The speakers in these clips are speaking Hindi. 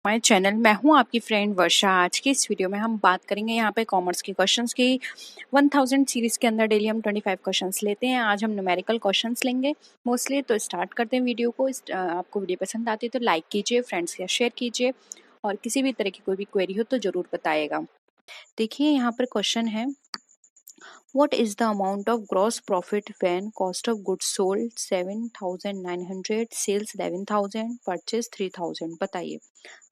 My channel. मैं हूं आपकी फ्रेंड वर्षा। आज की इस वीडियो में हम बात करेंगे यहाँ पे कॉमर्स के क्वेश्चंस की। 1000 सीरीज के अंदर डेली हम 25 क्वेश्चंस लेते हैं। आज हम न्यूमेरिकल क्वेश्चंस लेंगे मोस्टली। तो स्टार्ट करते हैं वीडियो को। आपको वीडियो पसंद आती है तो लाइक कीजिए, फ्रेंड्स के साथ शेयर कीजिए, और किसी भी तरह की कोई भी क्वेरी हो तो जरूर बताइएगा। देखिए यहाँ पर क्वेश्चन है, What is the amount of gross profit when cost of goods sold 7,900, sales 11,000, purchase 3,000? बताइए।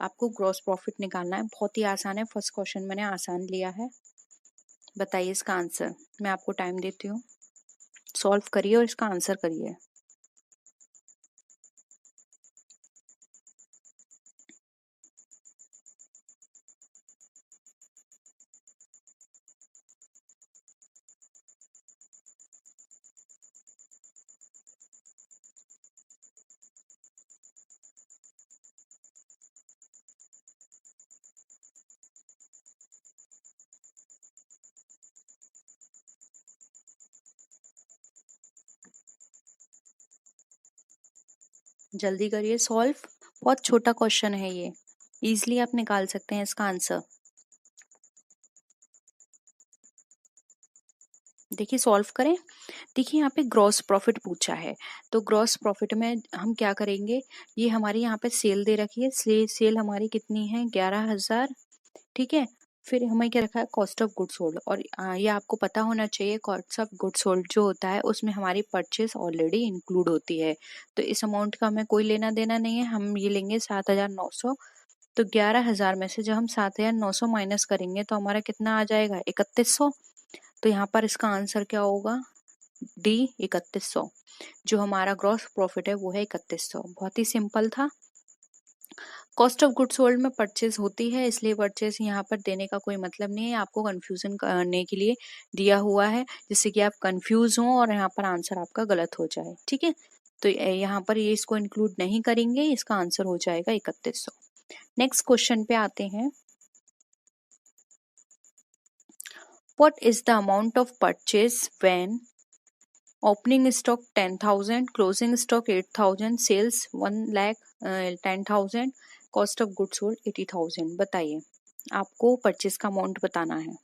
आपको ग्रॉस प्रॉफिट निकालना है। बहुत ही आसान है। फर्स्ट क्वेश्चन मैंने आसान लिया है। बताइए इसका आंसर। मैं आपको टाइम देती हूँ, सॉल्व करिए और इसका आंसर करिए। जल्दी करिए सॉल्व। बहुत छोटा क्वेश्चन है ये, इजीली आप निकाल सकते हैं इसका आंसर। देखिए सॉल्व करें। देखिए यहाँ पे ग्रॉस प्रॉफिट पूछा है, तो ग्रॉस प्रॉफिट में हम क्या करेंगे। ये हमारी यहाँ पे सेल दे रखी है। सेल हमारी कितनी है, 11,000। ठीक है। फिर हमें क्या रखा है, कॉस्ट ऑफ गुड्स सोल्ड। और ये आपको पता होना चाहिए, कॉस्ट ऑफ गुड्स सोल्ड जो होता है उसमें हमारी परचेस ऑलरेडी इंक्लूड होती है। तो इस अमाउंट का हमें कोई लेना देना नहीं है। हम ये लेंगे 7,900। तो 11,000 में से जब हम 7,900 माइनस करेंगे तो हमारा कितना आ जाएगा, 3100। तो यहाँ पर इसका आंसर क्या होगा, डी 3100। जो हमारा ग्रॉस प्रॉफिट है वो है 3100। बहुत ही सिंपल था। कॉस्ट ऑफ गुड्स सोल्ड में परचेज होती है, इसलिए परचेज यहाँ पर देने का कोई मतलब नहीं है। आपको कंफ्यूजन करने के लिए दिया हुआ है, जिससे कि आप कंफ्यूज हो और यहाँ पर आंसर आपका गलत हो जाए। ठीक है। तो यहाँ पर ये इसको इंक्लूड नहीं करेंगे, इसका आंसर हो जाएगा 3100। नेक्स्ट क्वेश्चन पे आते हैं। What is the amount of purchase when opening stock 10,000, closing stock 8,000, sales 1,10,000, cost of goods sold 80,000? बताइए। आपको परचेज का अमाउंट बताना है।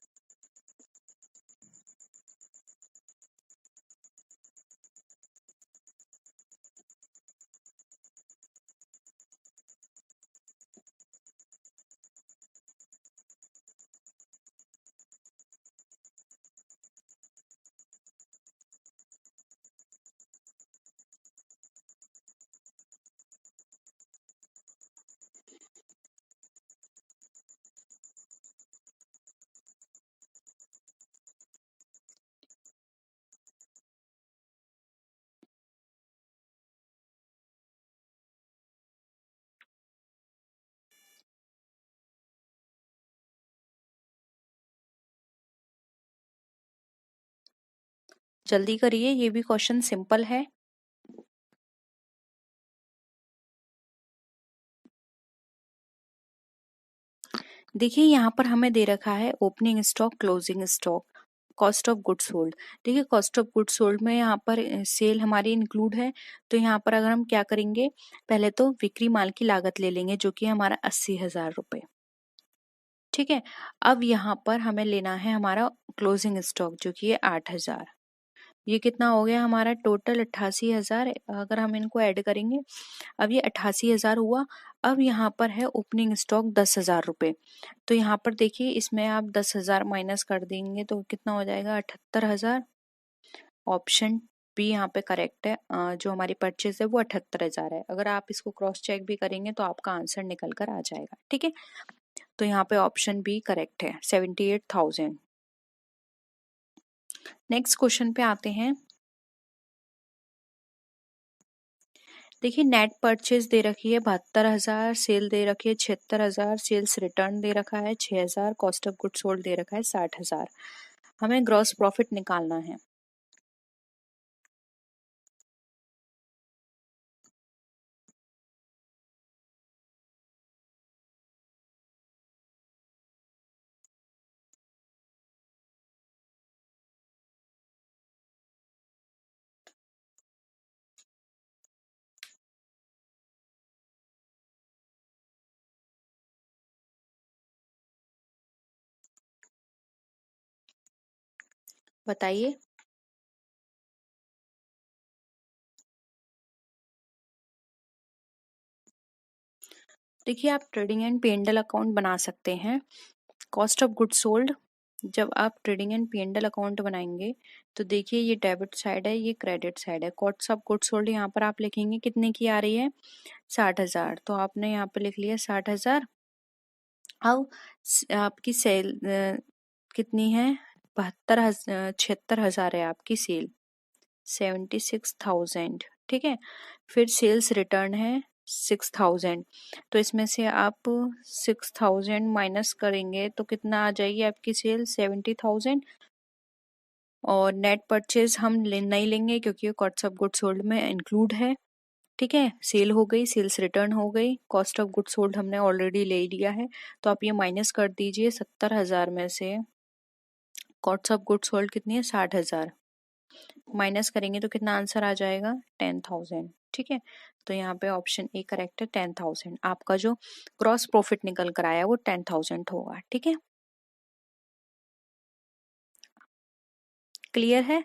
जल्दी करिए, ये भी क्वेश्चन सिंपल है। देखिए यहाँ पर हमें दे रखा है opening stock, closing stock, cost of goods sold. देखिए कॉस्ट ऑफ गुड्स सोल्ड में यहाँ पर सेल हमारी इंक्लूड है। तो यहाँ पर अगर हम क्या करेंगे, पहले तो बिक्री माल की लागत ले लेंगे जो कि हमारा 80,000 रुपये। ठीक है। अब यहाँ पर हमें लेना है हमारा क्लोजिंग स्टॉक जो कि है 8,000। ये कितना हो गया हमारा, टोटल 88,000। अगर हम इनको ऐड करेंगे, अब ये 88,000 हुआ। अब यहाँ पर है ओपनिंग स्टॉक 10,000 रुपये। तो यहाँ पर देखिए, इसमें आप 10,000 माइनस कर देंगे तो कितना हो जाएगा, 78,000। ऑप्शन बी यहाँ पे करेक्ट है। जो हमारी परचेज है वो 78,000 है। अगर आप इसको क्रॉस चेक भी करेंगे तो आपका आंसर निकल कर आ जाएगा। ठीक है। तो यहाँ पे ऑप्शन बी करेक्ट है, 78,000। नेक्स्ट क्वेश्चन पे आते हैं। देखिए नेट परचेज दे रखी है 72,000, सेल दे रखी है 76,000, सेल्स रिटर्न दे रखा है 6,000, कॉस्ट ऑफ गुड्स सोल्ड दे रखा है 60,000। हमें ग्रॉस प्रॉफिट निकालना है। बताइए। देखिए, आप ट्रेडिंग एंड P&L अकाउंट बना सकते हैं। कॉस्ट ऑफ गुड सोल्ड, जब आप ट्रेडिंग एंड P&L अकाउंट बनाएंगे तो देखिए, ये डेबिट साइड है, ये क्रेडिट साइड है। कॉस्ट ऑफ गुड सोल्ड यहाँ पर आप लिखेंगे कितने की आ रही है, 60,000, तो आपने यहाँ पे लिख लिया 60,000। अब आपकी सेल कितनी है, 76,000 है आपकी सेल, 76,000, ठीक है। फिर सेल्स रिटर्न है 6,000, तो इसमें से आप 6,000 माइनस करेंगे तो कितना आ जाएगी आपकी सेल, 70,000। और नेट परचेज हम नहीं लेंगे क्योंकि ये कॉस्ट ऑफ गुड सोल्ड में इंक्लूड है, ठीक है। सेल हो गई, सेल्स रिटर्न हो गई, कॉस्ट ऑफ गुड सोल्ड हमने ऑलरेडी ले लिया है, तो आप ये माइनस कर दीजिए। 70,000 में से कॉस्ट ऑफ गुड सोल्ड कितनी है, 60,000, माइनस करेंगे तो कितना आंसर आ जाएगा, 10,000, ठीक है। तो यहाँ पे ऑप्शन ए करेक्ट है, 10,000। आपका जो ग्रॉस प्रॉफिट निकल कर आया वो 10,000 होगा, ठीक है। क्लियर है।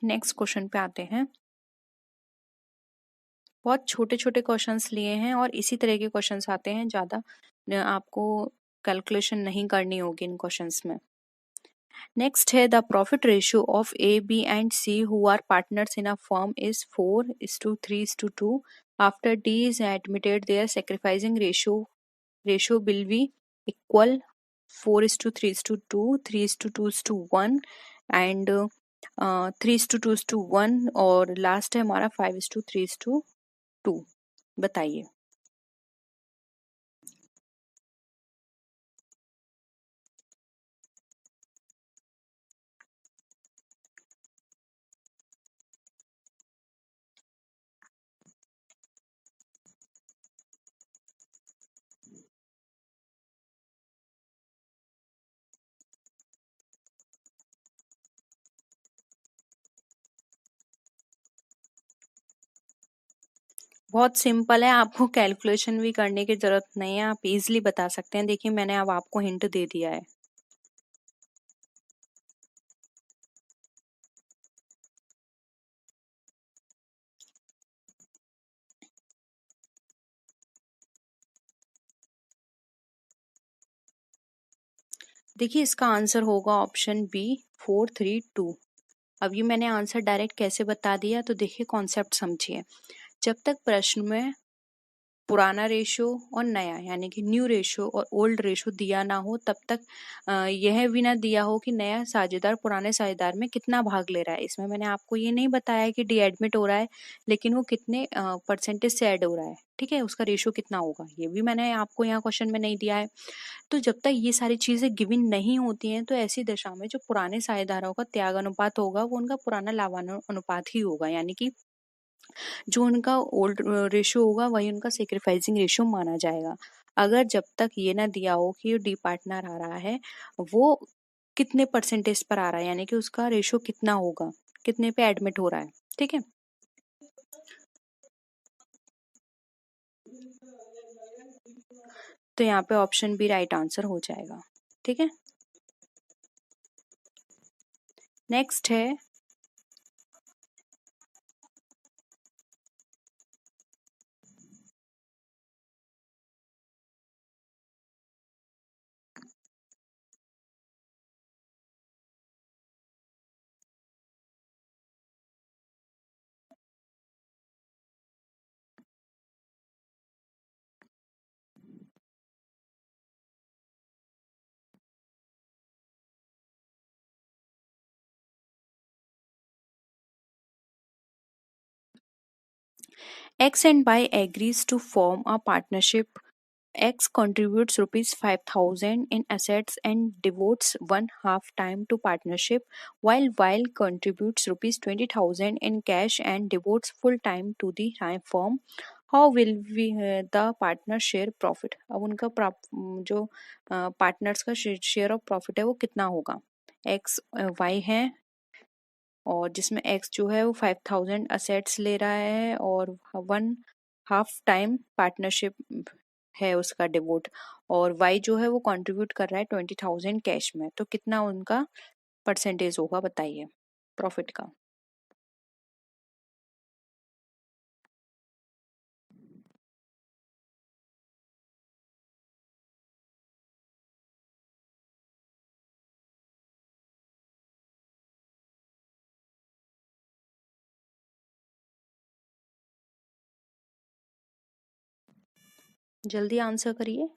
नेक्स्ट क्वेश्चन पे आते हैं। बहुत छोटे छोटे क्वेश्चंस लिए हैं और इसी तरह के क्वेश्चंस आते हैं, ज़्यादा आपको कैलकुलेशन नहीं करनी होगी इन क्वेश्चंस में। नेक्स्ट है, the profit ratio of A B and C who are partners in a firm is 4:3:2। After D is admitted their sacrificing ratio will be equal 4:3:2, 3:2:1 and 3:2:1, और लास्ट है हमारा 5:3:2। बताइए। बहुत सिंपल है, आपको कैलकुलेशन भी करने की जरूरत नहीं है, आप इजीली बता सकते हैं। देखिए, मैंने अब आपको हिंट दे दिया है। देखिए, इसका आंसर होगा ऑप्शन बी, 4:3:2। अब ये मैंने आंसर डायरेक्ट कैसे बता दिया, तो देखिए कॉन्सेप्ट समझिए। जब तक प्रश्न में पुराना रेशो और नया यानी कि न्यू रेशो और ओल्ड रेशो दिया ना हो, तब तक यह भी ना दिया हो कि नया साझेदार पुराने साझेदार में कितना भाग ले रहा है। इसमें मैंने आपको ये नहीं बताया कि डी एडमिट हो रहा है, लेकिन वो कितने परसेंटेज से ऐड हो रहा है, ठीक है, उसका रेशो कितना होगा, ये भी मैंने आपको यहाँ क्वेश्चन में नहीं दिया है। तो जब तक ये सारी चीजें गिवन नहीं होती हैं, तो ऐसी दशा में जो पुराने साझेदारों का त्याग अनुपात होगा वो उनका पुराना लाभानुपात ही होगा, यानी कि जो उनका ओल्ड रेशियो होगा वही उनका सेक्रीफाइसिंग रेशियो माना जाएगा। अगर जब तक ये ना दिया हो कि डी पार्टनर आ रहा है वो कितने परसेंटेज पर आ रहा है, यानी कि उसका रेशियो कितना होगा, कितने पे एडमिट हो रहा है, ठीक है। तो यहाँ पे ऑप्शन बी राइट आंसर हो जाएगा, ठीक है। नेक्स्ट है, X and Y agrees to form a partnership. X contributes rupees 5,000 in assets and devotes one half time to partnership, while Y contributes rupees 20,000 in cash and devotes full time to the firm. How will the partner share profit? अब उनका जो पार्टनर्स का शेयर ऑफ प्रॉफिट है वो कितना होगा। एक्स वाई है, और जिसमें एक्स जो है वो 5,000 असेट्स ले रहा है और 1/2 टाइम पार्टनरशिप है उसका डिवोट, और वाई जो है वो कंट्रीब्यूट कर रहा है 20,000 कैश में, तो कितना उनका परसेंटेज होगा बताइए प्रॉफिट का। जल्दी आंसर करिए।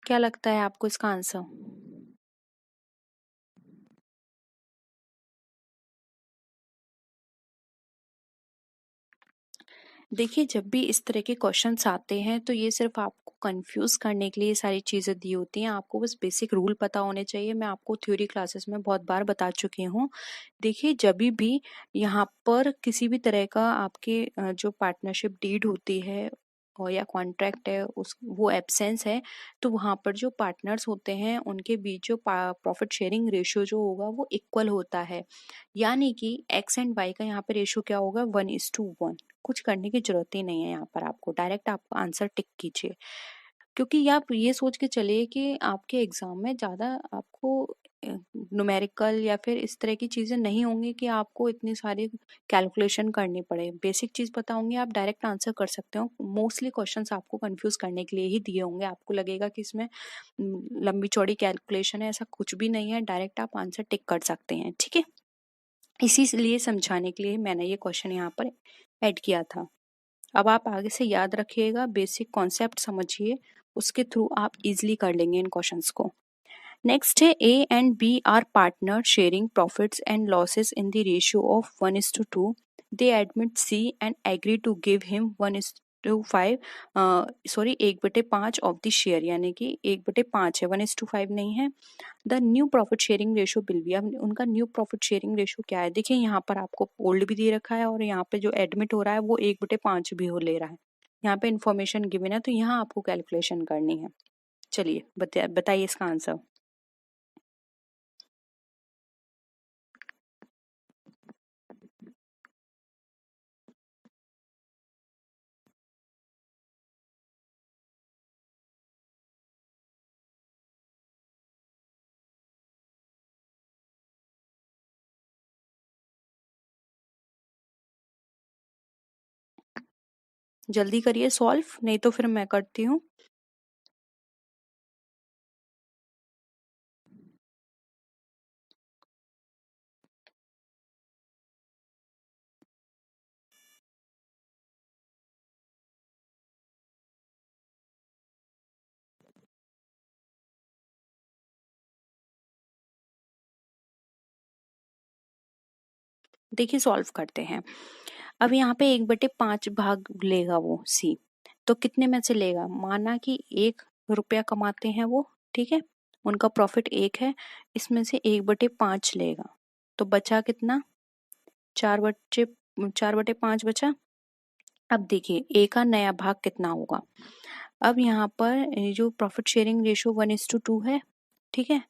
क्या लगता है आपको इसका आंसर? देखिए, जब भी इस तरह के क्वेश्चंस आते हैं तो ये सिर्फ आपको कंफ्यूज करने के लिए ये सारी चीजें दी होती हैं। आपको बस बेसिक रूल पता होने चाहिए। मैं आपको थ्योरी क्लासेस में बहुत बार बता चुकी हूँ। देखिए, जब भी यहाँ पर किसी भी तरह का आपके जो पार्टनरशिप डीड होती है और या कॉन्ट्रैक्ट है उस वो एब्सेंस है, तो वहाँ पर जो पार्टनर्स होते हैं उनके बीच जो प्रॉफिट शेयरिंग रेशियो जो होगा वो इक्वल होता है। यानी कि एक्स एंड वाई का यहाँ पे रेशियो क्या होगा? 1:1। कुछ करने की जरूरत ही नहीं है यहाँ पर, आपको डायरेक्ट आप आंसर टिक कीजिए। क्योंकि आप ये सोच के चलिए कि आपके एग्जाम में ज्यादा आपको न्यूमेरिकल या फिर इस तरह की चीजें नहीं होंगी कि आपको इतनी सारी कैलकुलेशन करनी पड़े। बेसिक चीज पता होंगी, आप डायरेक्ट आंसर कर सकते हो। मोस्टली क्वेश्चंस आपको कंफ्यूज करने के लिए ही दिए होंगे। आपको लगेगा कि इसमें लंबी चौड़ी कैलकुलेशन है, ऐसा कुछ भी नहीं है। डायरेक्ट आप आंसर टिक कर सकते हैं, ठीक है। इसीलिए समझाने के लिए मैंने ये क्वेश्चन यहाँ पर ऐड किया था। अब आप आगे से याद रखिएगा, बेसिक कॉन्सेप्ट समझिए, उसके थ्रू आप इजीली कर लेंगे इन क्वेश्चंस को। नेक्स्ट है, A and B are partner sharing profits and losses in the ratio of 1:2। They admit C and agree to give him 1:5, sorry 1/5 of the share, यानी कि 1/5 है, 1:5 नहीं है। The new profit sharing ratio will be, अब उनका न्यू प्रॉफिट शेयरिंग रेशियो क्या है? देखिए, यहाँ पर आपको ओल्ड भी दे रखा है और यहाँ पे जो एडमिट हो रहा है वो 1/5 भी हो ले रहा है। यहाँ पे इन्फॉर्मेशन गिवन है, तो यहाँ आपको कैलकुलेशन करनी है। चलिए बताइए इसका आंसर। जल्दी करिए सॉल्व, नहीं तो फिर मैं करती हूँ। देखिए, सॉल्व करते हैं। अब यहाँ पे 1/5 भाग लेगा वो सी, तो कितने में से लेगा? माना कि 1 रुपया कमाते हैं वो, ठीक है, उनका प्रॉफिट 1 है, इसमें से 1/5 लेगा, तो बचा कितना? 4/5 बचा। अब देखिए, ए का नया भाग कितना होगा? अब यहाँ पर जो प्रॉफिट शेयरिंग रेशियो 1:2 है, ठीक है,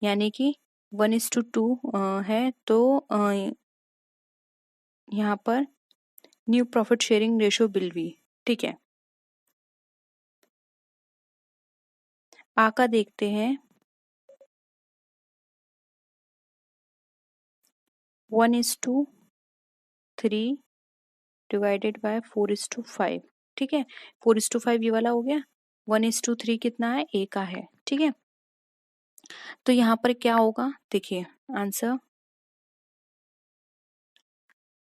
यानी कि 1:2 है, तो यहाँ पर new profit sharing ratio will B, ठीक है। आ का देखते हैं, 1:3 डिवाइडेड बाय 4:5, ठीक है। 4:5 ये वाला हो गया, 1:3 कितना है? ए का है, ठीक है। तो यहाँ पर क्या होगा? देखिए आंसर,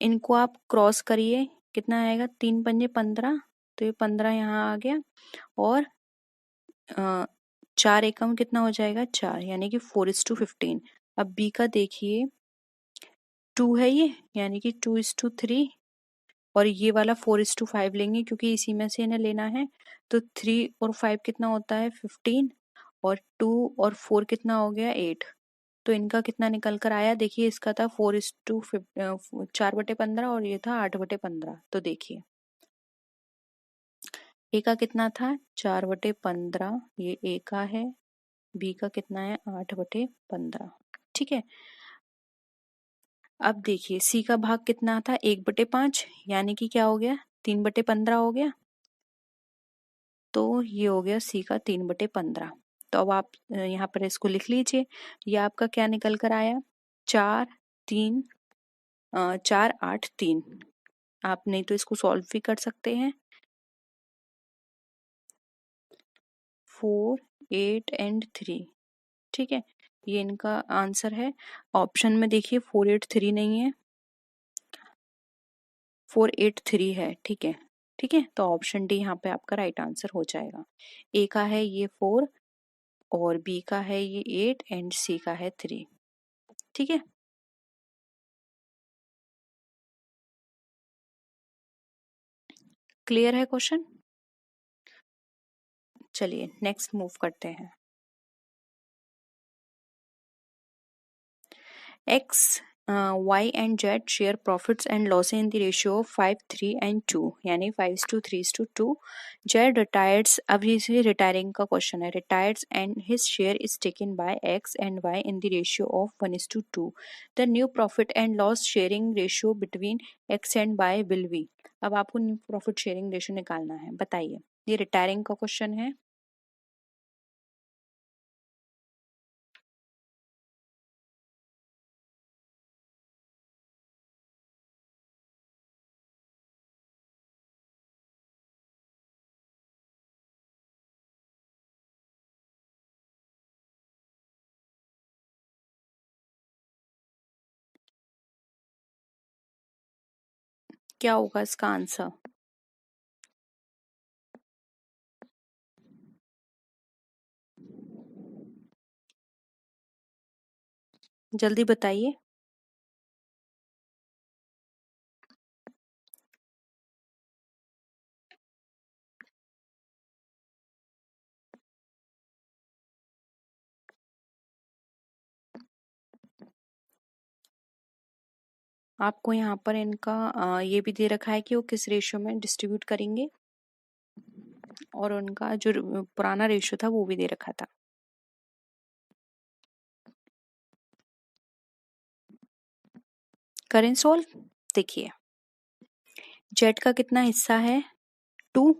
इनको आप क्रॉस करिए, कितना आएगा? 3×5 = 15, तो ये 15 यहाँ आ गया, और 4 एकम कितना हो जाएगा? 4, यानी कि 4:15। अब बी का देखिए, 2 है ये, यानी कि 2:3, और ये वाला 4:5 लेंगे क्योंकि इसी में से इन्हें लेना है, तो 3 और 5 कितना होता है? 15, और 2 और 4 कितना हो गया? 8। तो इनका कितना निकल कर आया? देखिए, इसका था 4:15 और ये था 8/15। तो देखिए ए का कितना था 4/15, ये ए का है, बी का कितना है 8/15। ठीक है, अब देखिए सी का भाग कितना था 1/5, यानी कि क्या हो गया 3/15 हो गया, तो ये हो गया सी का 3/15। तो अब आप यहाँ पर इसको लिख लीजिए, ये आपका क्या निकल कर आया 4, 8, 3। आप नहीं तो इसको सॉल्व भी कर सकते हैं, 4, 8 एंड 3। ठीक है, ये इनका आंसर है। ऑप्शन में देखिए 483 नहीं है, 483 है। ठीक है, ठीक है, तो ऑप्शन डी यहाँ पे आपका राइट आंसर हो जाएगा। ए का है ये 4 और बी का है ये 8 एंड सी का है 3। ठीक है, क्लियर है क्वेश्चन? चलिए नेक्स्ट मूव करते हैं। X, Y and Z share profits and losses in the ratio of 5, 3 and 2, यानी 5:3:2। Z retires, अब ये रिटायरिंग का क्वेश्चन है, retires and his share is taken by X and Y in the ratio of 1:2। The new profit and loss sharing ratio between X and Y will be। अब आपको न्यू प्रॉफिट शेयरिंग रेशियो निकालना है, बताइए। ये रिटायरिंग का क्वेश्चन है। क्या होगा इसका आंसर? जल्दी बताइए। आपको यहाँ पर इनका ये भी दे रखा है कि वो किस रेशियो में डिस्ट्रीब्यूट करेंगे, और उनका जो पुराना रेशियो था वो भी दे रखा था। करें सॉल्व, देखिए जेड का कितना हिस्सा है 2,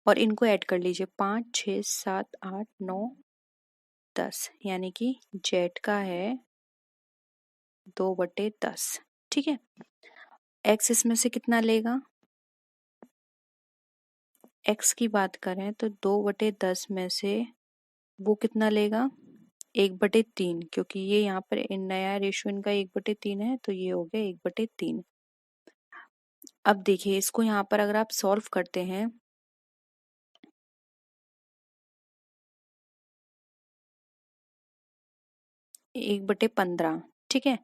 और इनको ऐड कर लीजिए 5, 6, 7, 8, 9, 10, यानी कि जेड का है 2/10। ठीक है, एक्स इसमें से कितना लेगा, एक्स की बात करें तो 2/10 में से वो कितना लेगा 1/3, क्योंकि ये यहाँ पर नया रेशियो इनका 1/3 है, तो ये हो गया 1/3। अब देखिए इसको यहाँ पर अगर आप सॉल्व करते हैं, एक बटे 15। ठीक है,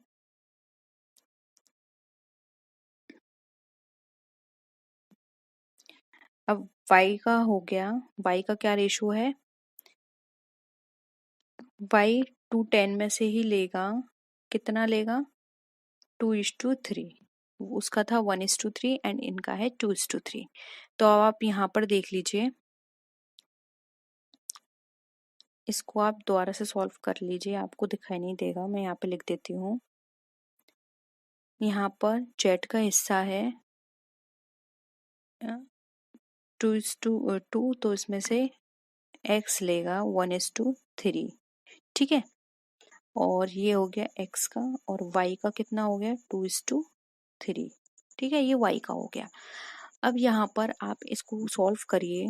अब y का हो गया, y का क्या रेशियो है, y 210 में से ही लेगा, कितना लेगा 2:3। उसका था 1:3 एंड इनका है 2:3। तो अब आप यहाँ पर देख लीजिए, इसको आप दोबारा से सॉल्व कर लीजिए, आपको दिखाई नहीं देगा, मैं यहाँ पे लिख देती हूँ। यहाँ पर z का हिस्सा है 2:2, तो इसमें से x लेगा 1:3। ठीक है, और ये हो गया x का, और y का कितना हो गया 2:3। ठीक है, ये y का हो गया। अब यहाँ पर आप इसको सॉल्व करिए,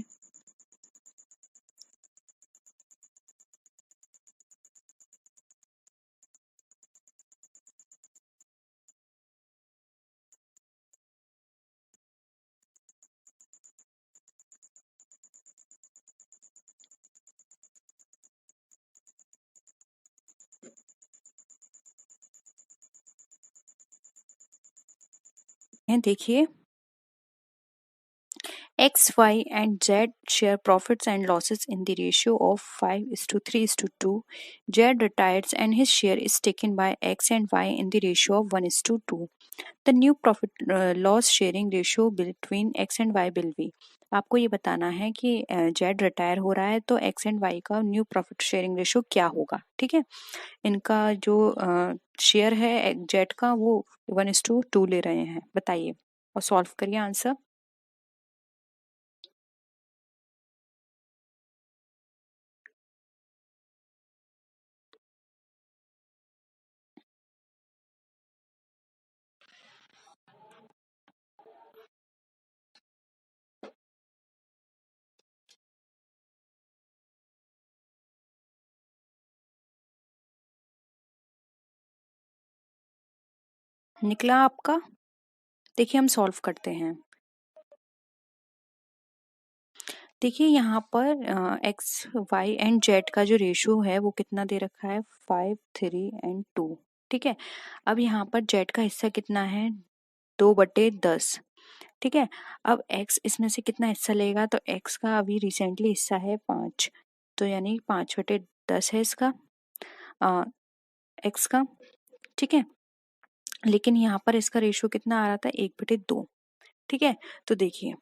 देखिए X, Y, and Z share profits and losses in the ratio of 5:3:2. Z retires and his share is taken by X and Y in the ratio of 1:2. The new profit loss sharing ratio between X and Y will be। आपको ये बताना है कि जेड रिटायर हो रहा है तो एक्स एंड वाई का न्यू प्रॉफिट शेयरिंग रेशियो क्या होगा। ठीक है, इनका जो शेयर है जेड का वो 1:2 ले रहे हैं। बताइए और सॉल्व करिए आंसर। निकला आपका? देखिए हम सॉल्व करते हैं। देखिए यहाँ पर एक्स वाई एंड जेड का जो रेशियो है वो कितना दे रखा है 5, 3 एंड 2। ठीक है, अब यहाँ पर जेड का हिस्सा कितना है 2/10। ठीक है, अब एक्स इसमें से कितना हिस्सा लेगा तो एक्स का अभी रिसेंटली हिस्सा है 5, तो यानी 5/10 है इसका एक्स का। ठीक है, लेकिन यहाँ पर इसका रेशियो कितना आ रहा था 1/2। ठीक है, तो देखिए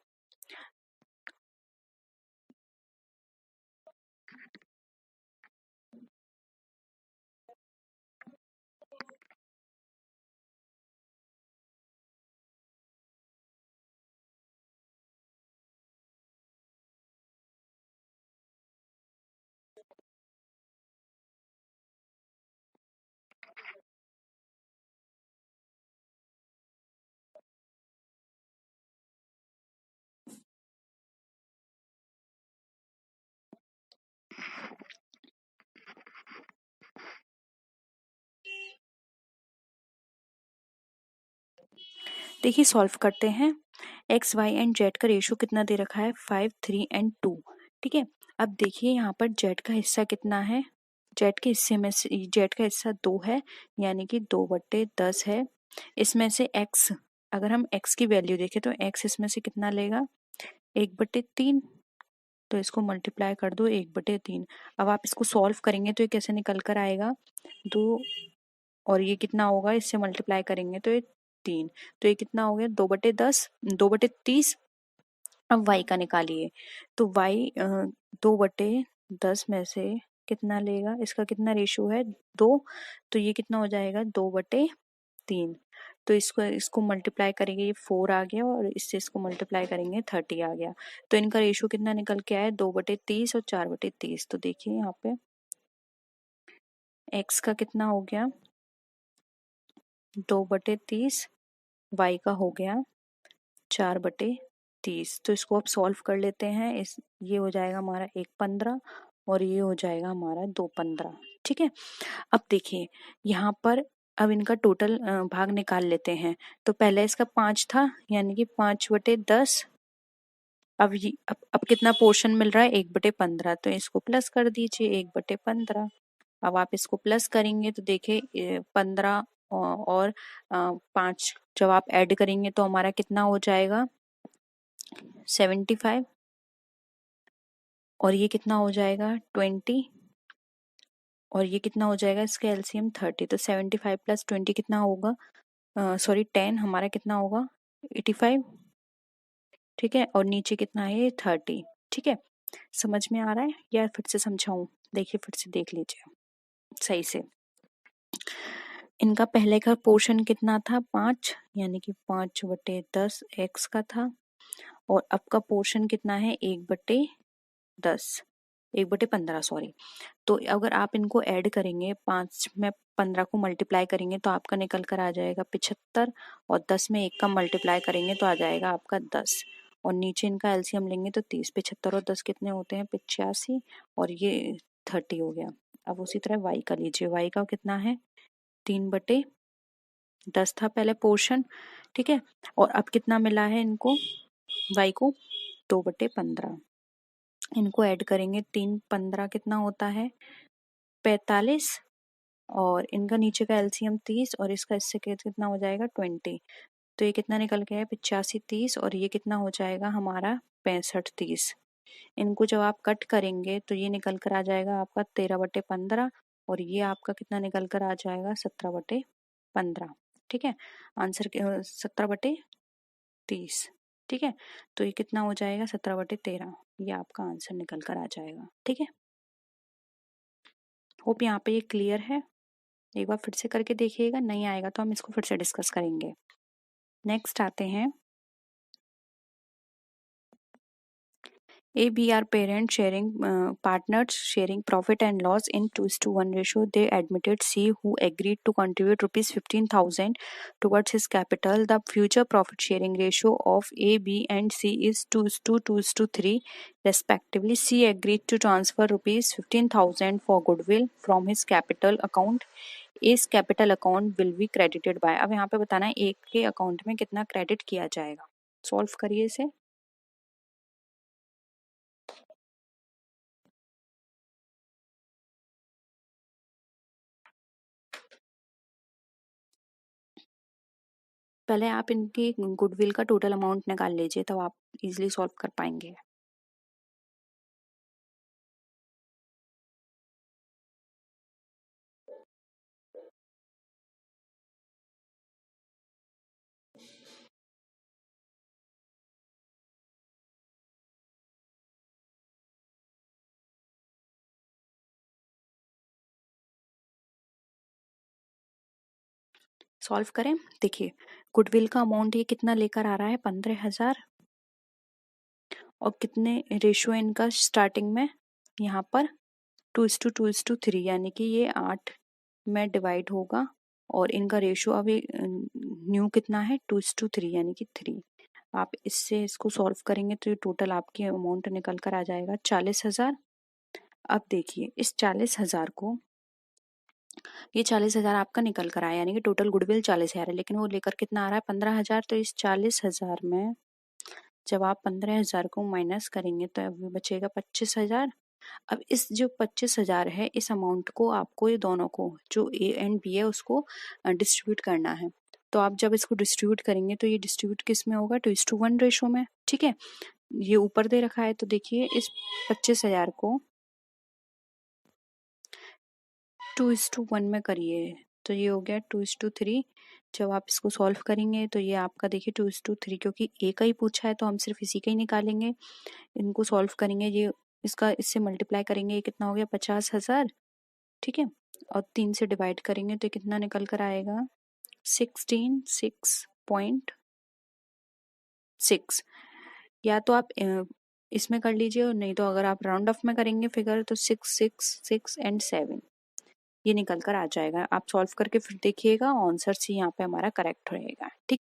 देखिए सॉल्व करते हैं। एक्स वाई एंड जेड का रेशियो कितना दे रखा है 5, 3 एंड 2। ठीक है, अब देखिए यहाँ पर जेड का हिस्सा कितना है। जेड के हिस्से में से जेड का हिस्सा 2 है, यानी कि 2/10 है। इसमें से एक्स, अगर हम एक्स की वैल्यू देखें तो एक्स इसमें से कितना लेगा 1/3। तो इसको मल्टीप्लाई कर दो 1/3। अब आप इसको सॉल्व करेंगे तो ये कैसे निकल कर आएगा 2, और ये कितना होगा इससे मल्टीप्लाई करेंगे तो ये 3। तो ये कितना हो गया 2/10, 2/30। अब y का निकालिए तो y 2/10 में से कितना लेगा, इसका कितना रेशियो है 2, तो ये कितना हो जाएगा 2/3। तो इसको इसको मल्टीप्लाई करेंगे ये 4 आ गया, और इससे इसको मल्टीप्लाई करेंगे 30 आ गया। तो इनका रेशियो कितना निकल के आया 2/30 और 4/30। तो देखिए यहाँ पे x का कितना हो गया 2/30, y का हो गया 4/30। तो इसको अब सॉल्व कर लेते हैं। इस ये हो जाएगा हमारा 1/15 और ये हो जाएगा हमारा 2/15। ठीक है, अब देखिए यहाँ पर अब इनका टोटल भाग निकाल लेते हैं। तो पहले इसका 5 था, यानी कि 5/10। अब कितना पोर्शन मिल रहा है 1/15, तो इसको प्लस कर दीजिए 1/15। अब आप इसको प्लस करेंगे तो देखिए 15 और 5 जब आप ऐड करेंगे तो हमारा कितना हो जाएगा 75, और ये कितना हो जाएगा 20, और ये कितना हो जाएगा इसका एलसीएम 30। तो 75 + 20 कितना होगा, सॉरी 10 हमारा कितना होगा 85। ठीक है, और नीचे कितना है 30। ठीक है, समझ में आ रहा है या फिर से समझाऊं? देखिए फिर से देख लीजिए सही से। इनका पहले का पोर्शन कितना था 5, यानी कि 5/10 एक्स का था, और अब का पोर्शन कितना है 1/10, 1/15 सॉरी। तो अगर आप इनको ऐड करेंगे 5 में 15 को मल्टीप्लाई करेंगे तो आपका निकल कर आ जाएगा 75, और 10 में 1 का मल्टीप्लाई करेंगे तो आ जाएगा आपका 10, और नीचे इनका एलसीएम लेंगे तो 30। 75 और 10 कितने होते हैं 85, और ये 30 हो गया। अब उसी तरह वाई का लीजिए, वाई का कितना है 3/10 था पहले पोर्शन। ठीक है, और अब कितना मिला है इनको वाई को 2/15। इनको ऐड करेंगे 3×15 कितना होता है 45, और इनका नीचे का एलसीएम 30, और इसका इससे कितना हो जाएगा 20। तो ये कितना निकल गया है 85, 30, और ये कितना हो जाएगा हमारा 65, 30। इनको जब आप कट करेंगे तो ये निकल कर आ जाएगा आपका 13/15 और ये आपका कितना निकल कर आ जाएगा 17/15। ठीक है, आंसर 17/30। ठीक है, तो ये कितना हो जाएगा 17/13। ये आपका आंसर निकल कर आ जाएगा। ठीक है, होप यहाँ पे ये क्लियर है। एक बार फिर से करके देखिएगा, नहीं आएगा तो हम इसको फिर से डिस्कस करेंगे। नेक्स्ट आते हैं ABR parent sharing partners sharing profit and loss in 2:1 ratio. They admitted C, who agreed to contribute rupees 15,000 towards his capital. The future profit sharing ratio of A, B, and C is 2:3 respectively. C agreed to transfer rupees 15,000 for goodwill from his capital account. A's capital account will be credited by. अब यहाँ पे बताना है A के अकाउंट में कितना क्रेडिट किया जाएगा। सॉल्व करिए इसे। पहले आप इनकी गुडविल का टोटल अमाउंट निकाल लीजिए, तब आप इजीली सॉल्व कर पाएंगे। सॉल्व करें। देखिए, गुडविल का अमाउंट ये कितना लेकर आ रहा है 15,000 और कितने रेशियो इनका स्टार्टिंग में यहाँ पर 2:3 यानी कि ये 8 में डिवाइड होगा और इनका रेशियो अभी न्यू कितना है 2:3 यानी कि 3। आप इससे इसको सॉल्व करेंगे तो ये टोटल आपकी अमाउंट निकल कर आ जाएगा 40,000। अब देखिए इस 40,000 को, ये 40,000 आपका निकल कर आया यानी कि टोटल गुडविल 40,000 है, लेकिन वो लेकर कितना आ रहा है 15,000। तो इस 40,000 में जब आप 15,000 को माइनस करेंगे तो अभी बचेगा 25,000। अब इस जो 25,000 है इस अमाउंट को आपको, ये दोनों को जो ए एंड बी है उसको डिस्ट्रीब्यूट करना है। तो आप जब इसको डिस्ट्रीब्यूट करेंगे तो ये डिस्ट्रीब्यूट किस में होगा 2:1 रेशो में। ठीक है, ये ऊपर दे रखा है तो देखिए इस 25,000 को 2:1 में करिए तो ये हो गया 2:3। जब आप इसको सॉल्व करेंगे तो ये आपका देखिए 2:3, क्योंकि ए का ही पूछा है तो हम सिर्फ इसी का ही निकालेंगे। इनको सॉल्व करेंगे, ये इसका इससे मल्टीप्लाई करेंगे, ये कितना हो गया 50,000। ठीक है, और 3 से डिवाइड करेंगे तो कितना निकल कर आएगा 16.6। या तो आप इसमें कर लीजिए और नहीं तो अगर आप राउंड ऑफ में करेंगे फिगर तो 6 ये निकल कर आ जाएगा। आप सॉल्व करके फिर देखिएगा, आंसर सी यहाँ पे हमारा करेक्ट रहेगा। ठीक,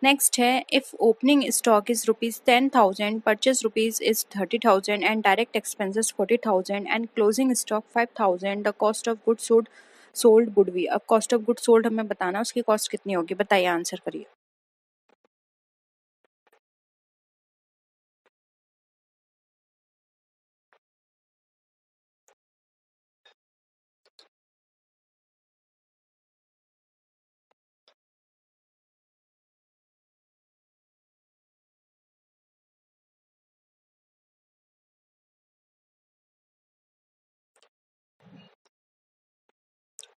नेक्स्ट है if opening stock is ₹10,000, purchase rupees is 30,000 and direct expenses 40,000 and closing stock 5,000, the cost of good sold would be. अब कॉस्ट ऑफ गुड सोल्ड हमें बताना, उसकी कॉस्ट कितनी होगी, बताइए, आंसर करिए।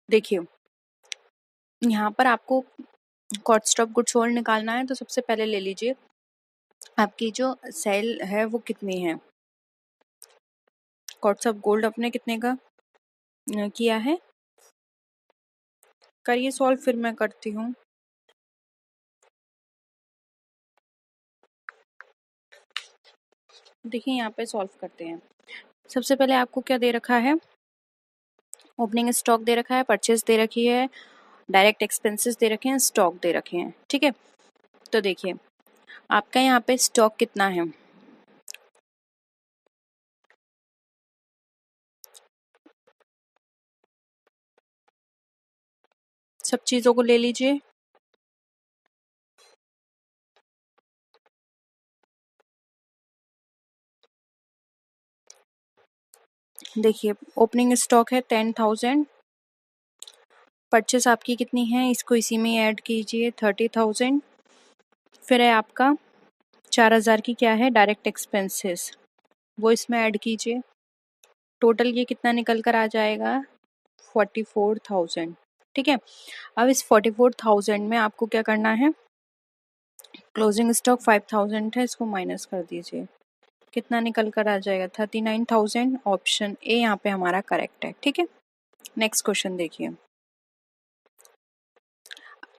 देखिए यहाँ पर आपको कॉस्ट ऑफ गुड सोल्ड निकालना है तो सबसे पहले ले लीजिए आपकी जो सेल है वो कितनी है। कॉस्ट ऑफ गोल्ड अपने कितने का किया है, करिए सॉल्व, फिर मैं करती हूँ। देखिए यहाँ पे सॉल्व करते हैं। सबसे पहले आपको क्या दे रखा है, ओपनिंग स्टॉक दे रखा है, परचेज दे रखी है, डायरेक्ट एक्सपेंसेस दे रखे हैं, स्टॉक दे रखे हैं। ठीक है, तो देखिए आपका यहाँ पे स्टॉक कितना है, सब चीजों को ले लीजिए। देखिए ओपनिंग स्टॉक है 10,000, परचेस आपकी कितनी है, इसको इसी में ऐड कीजिए 30,000, फिर है आपका 4000 की क्या है डायरेक्ट एक्सपेंसेस, वो इसमें ऐड कीजिए। टोटल ये कितना निकल कर आ जाएगा 44,000। ठीक है, अब इस 44,000 में आपको क्या करना है, क्लोजिंग स्टॉक 5,000 है, इसको माइनस कर दीजिए, कितना निकल कर आ जाएगा 39,000। ऑप्शन ए यहाँ पे हमारा करेक्ट है। ठीक है, नेक्स्ट क्वेश्चन देखिए।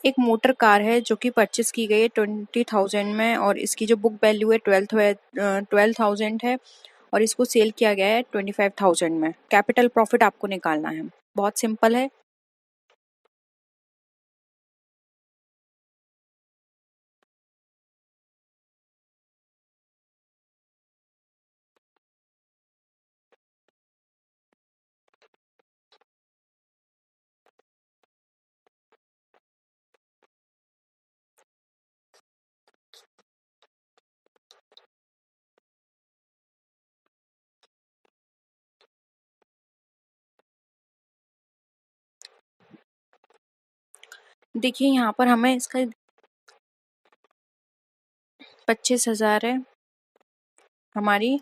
एक मोटर कार है जो कि परचेस की गई है 20,000 में और इसकी जो बुक वैल्यू है 12,000 है और इसको सेल किया गया है 25,000 में। कैपिटल प्रॉफिट आपको निकालना है, बहुत सिंपल है। देखिए यहाँ पर हमें इसका 25,000 है हमारी